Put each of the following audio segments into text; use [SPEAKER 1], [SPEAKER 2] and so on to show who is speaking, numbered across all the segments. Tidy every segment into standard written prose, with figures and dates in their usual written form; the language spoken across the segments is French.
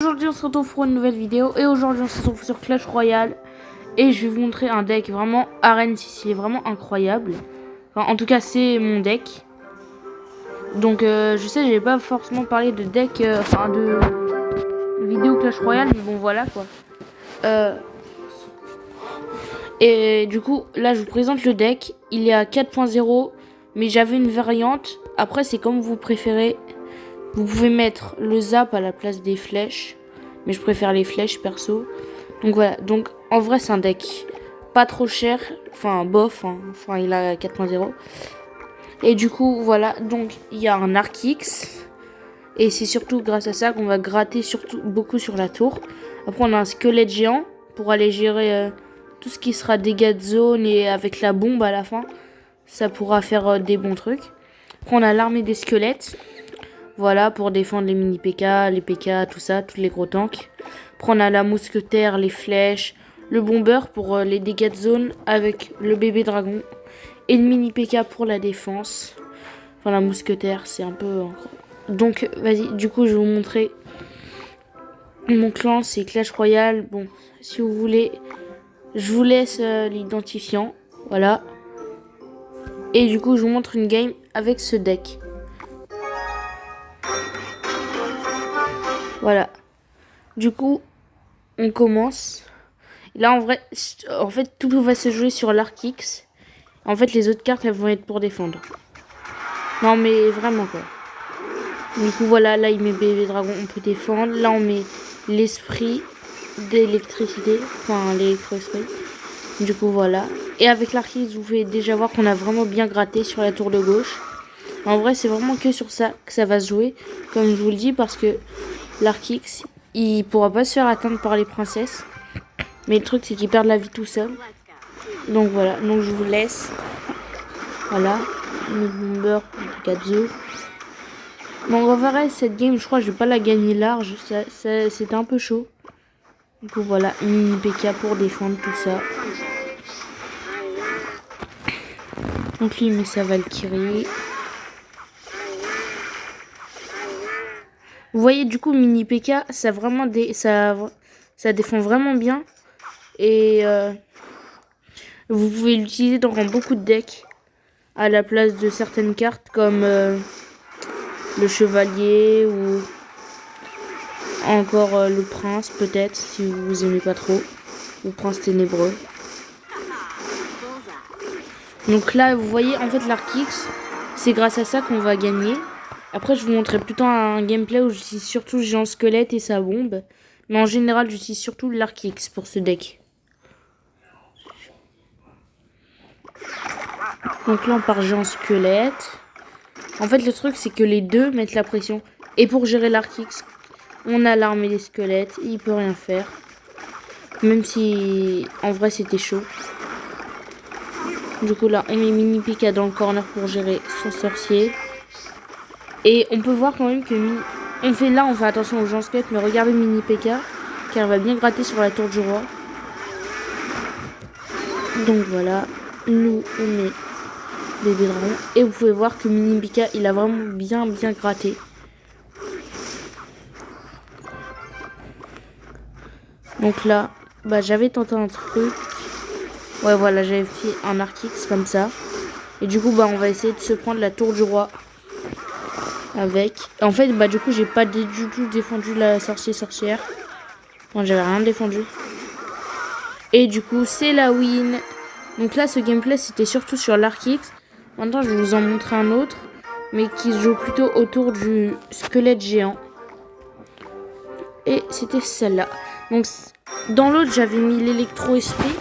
[SPEAKER 1] Aujourd'hui on se retrouve pour une nouvelle vidéo et aujourd'hui on se retrouve sur Clash Royale et je vais vous montrer un deck vraiment Arène 6, il est vraiment incroyable. Enfin, en tout cas c'est mon deck. Donc je sais j'ai pas forcément parlé de deck, de vidéo Clash Royale, mais bon voilà quoi. Et du coup là je vous présente le deck, il est à 4.0 mais j'avais une variante. Après c'est comme vous préférez. Vous pouvez mettre le zap à la place des flèches. Mais je préfère les flèches perso. Donc voilà. Donc en vrai c'est un deck pas trop cher. Enfin bof. Enfin il a 4.0. Et du coup voilà. Donc il y a un Arc-X. Et c'est surtout grâce à ça qu'on va gratter surtout beaucoup sur la tour. Après on a un squelette géant. Pour aller gérer tout ce qui sera dégâts de zone. Et avec la bombe à la fin. Ça pourra faire des bons trucs. Après on a l'armée des squelettes. Voilà, pour défendre les mini PK, les PK, tout ça, tous les gros tanks. Après, on a la mousquetaire, les flèches, le bomber pour les dégâts de zone avec le bébé dragon. Et le mini PK pour la défense. Enfin, la mousquetaire, c'est un peu... Donc, vas-y, du coup, je vais vous montrer. Mon clan, c'est Clash Royale. Bon, si vous voulez, je vous laisse l'identifiant. Voilà. Et du coup, je vous montre une game avec ce deck. Voilà. Du coup, on commence. Là, en fait, tout va se jouer sur l'Arc-X. En fait, les autres cartes, elles vont être pour défendre. Non, mais vraiment, quoi. Du coup, voilà, là, il met bébé dragon, on peut défendre. Là, on met l'esprit d'électricité. Enfin, l'électro-esprit. Du coup, voilà. Et avec l'Arc-X, vous pouvez déjà voir qu'on a vraiment bien gratté sur la tour de gauche. En vrai, c'est vraiment que sur ça que ça va se jouer. Comme je vous le dis, parce que l'Arc-X, il pourra pas se faire atteindre par les princesses. Mais le truc, c'est qu'il perd la vie tout seul. Donc voilà, donc je vous laisse. Voilà, le bomber pour le 4-0. Bon, en vrai, cette game, je crois que je vais pas la gagner large. C'était un peu chaud. Du coup, voilà, mini PK pour défendre tout ça. Donc lui, il met sa Valkyrie. Vous voyez, du coup, mini PK, ça vraiment ça défend vraiment bien. Et vous pouvez l'utiliser dans beaucoup de decks à la place de certaines cartes comme le chevalier ou encore le prince peut-être si vous aimez pas trop, le prince ténébreux. Donc là vous voyez en fait l'Arc-X, c'est grâce à ça qu'on va gagner. Après je vous montrerai plutôt un gameplay où j'utilise surtout Géant Squelette et sa bombe. Mais en général j'utilise surtout l'Arc-X pour ce deck. Donc là on part Géant Squelette. En fait le truc c'est que les deux mettent la pression. Et pour gérer l'Arc-X, on a l'armée des squelettes, il peut rien faire. Même si en vrai c'était chaud. Du coup là on met mini Pika dans le corner pour gérer son sorcier. Et on peut voir quand même que on fait attention aux gens squelettes, mais regardez mini Pika car elle va bien gratter sur la tour du roi. Donc voilà, nous on met bébé dragon. Et vous pouvez voir que mini Pika il a vraiment bien gratté. Donc là, bah j'avais tenté un truc. Ouais voilà, j'avais fait un Arc-X comme ça. Et du coup bah on va essayer de se prendre la tour du roi. Avec. En fait bah du coup j'ai pas du tout défendu la sorcière. Enfin j'avais rien défendu. Et du coup c'est la win. Donc là ce gameplay c'était surtout sur l'Arc-X. Maintenant je vais vous en montrer un autre. Mais qui se joue plutôt autour du squelette géant. Et c'était celle-là. Donc dans l'autre j'avais mis l'électro-esprit.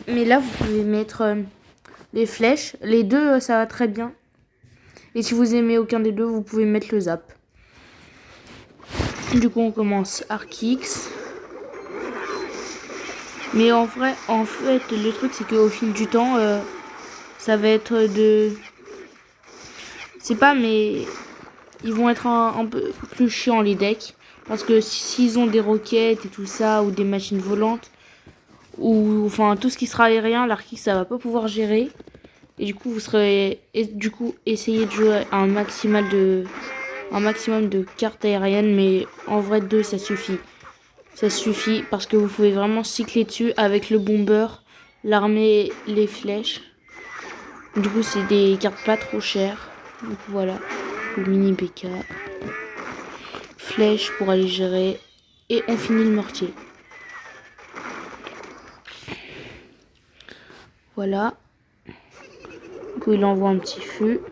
[SPEAKER 1] Mais là vous pouvez mettre les flèches. Les deux ça va très bien. Et si vous aimez aucun des deux, vous pouvez mettre le zap. Du coup on commence Arc-X. Mais en fait le truc c'est qu'au fil du temps ça va être de... C'est pas mais ils vont être un peu plus chiants les decks. Parce que s'ils ont des roquettes et tout ça, ou des machines volantes, ou enfin tout ce qui sera aérien, l'Arc-X ça va pas pouvoir gérer. Et du coup vous serez... Et du coup essayez de jouer à un maximal de un maximum de cartes aériennes, mais en vrai 2 ça suffit. Ça suffit parce que vous pouvez vraiment cycler dessus avec le bomber, l'armée, les flèches. Du coup c'est des cartes pas trop chères. Donc voilà, le mini PK. Flèche pour aller gérer. Et on finit le mortier. Voilà. Du coup il envoie un petit feu.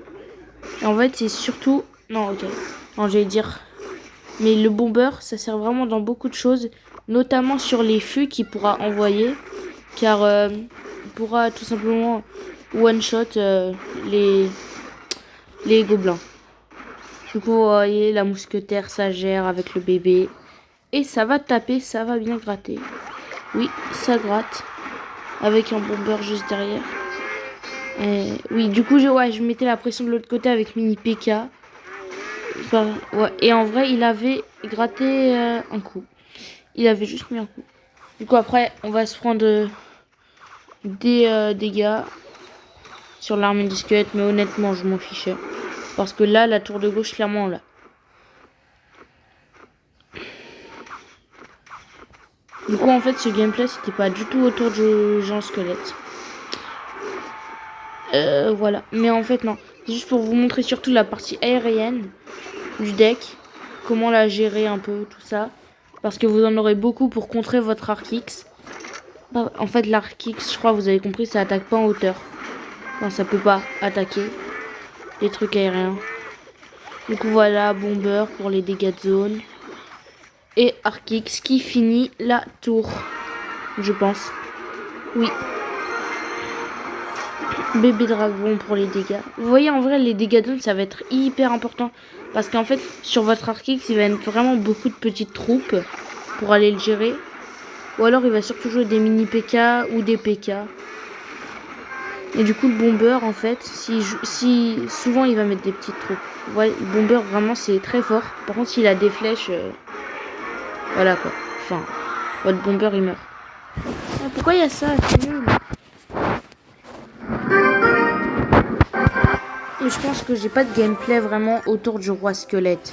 [SPEAKER 1] Et en fait c'est surtout... Non ok. Non j'allais dire... Mais le bomber ça sert vraiment dans beaucoup de choses. Notamment sur les feux qu'il pourra envoyer. Car il pourra tout simplement one shot les gobelins. Du coup vous voyez la mousquetaire ça gère avec le bébé. Et ça va taper, ça va bien gratter. Oui ça gratte. Avec un bomber juste derrière. Oui, du coup, je mettais la pression de l'autre côté avec mini PK. Enfin, ouais. Et en vrai, il avait gratté un coup. Il avait juste mis un coup. Du coup, après, on va se prendre des dégâts sur l'armée du squelette. Mais honnêtement, je m'en fichais. Parce que là, la tour de gauche, clairement, là. Du coup, en fait, ce gameplay, c'était pas du tout autour du géant squelette. Voilà. Mais en fait, non. C'est juste pour vous montrer surtout la partie aérienne du deck. Comment la gérer un peu, tout ça. Parce que vous en aurez beaucoup pour contrer votre Arc-X. En fait, l'Arc-X, je crois, vous avez compris, ça attaque pas en hauteur. Enfin, ça peut pas attaquer les trucs aériens. Du coup, voilà, Bomber pour les dégâts de zone. Et Arc-X qui finit la tour. Je pense. Oui. Bébé dragon pour les dégâts. Vous voyez, en vrai, les dégâts de zone, ça va être hyper important. Parce qu'en fait, sur votre Arc-X, il va y avoir vraiment beaucoup de petites troupes pour aller le gérer. Ou alors, il va surtout jouer des mini PK ou des PK. Et du coup, le bomber, en fait, si souvent, il va mettre des petites troupes. Ouais, le bomber, vraiment, c'est très fort. Par contre, s'il a des flèches, voilà quoi. Enfin, votre bomber, il meurt. Ah, pourquoi il y a ça? C'est nul. Et je pense que j'ai pas de gameplay vraiment autour du roi squelette.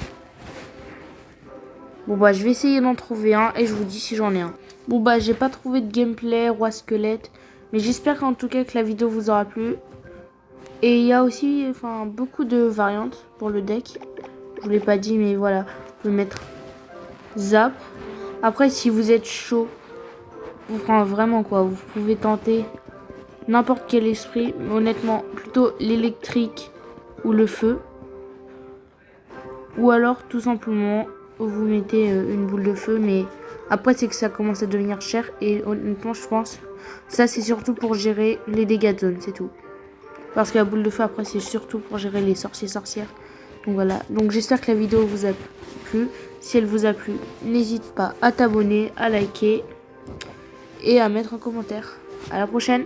[SPEAKER 1] Bon bah je vais essayer d'en trouver un et je vous dis si j'en ai un. Bon bah j'ai pas trouvé de gameplay roi squelette. Mais j'espère en tout cas que la vidéo vous aura plu. Et il y a aussi beaucoup de variantes pour le deck. Je vous l'ai pas dit mais voilà. Vous pouvez mettre zap. Après si vous êtes chaud, vraiment quoi. Vous pouvez tenter n'importe quel esprit. Mais honnêtement plutôt l'électrique ou le feu. Ou alors tout simplement vous mettez une boule de feu. Mais après c'est que ça commence à devenir cher. Et honnêtement je pense ça c'est surtout pour gérer les dégâts de zone. C'est tout. Parce que la boule de feu après c'est surtout pour gérer les sorciers-sorcières. Donc voilà. Donc j'espère que la vidéo vous a plu. Si elle vous a plu, n'hésite pas à t'abonner, à liker et à mettre un commentaire. À la prochaine.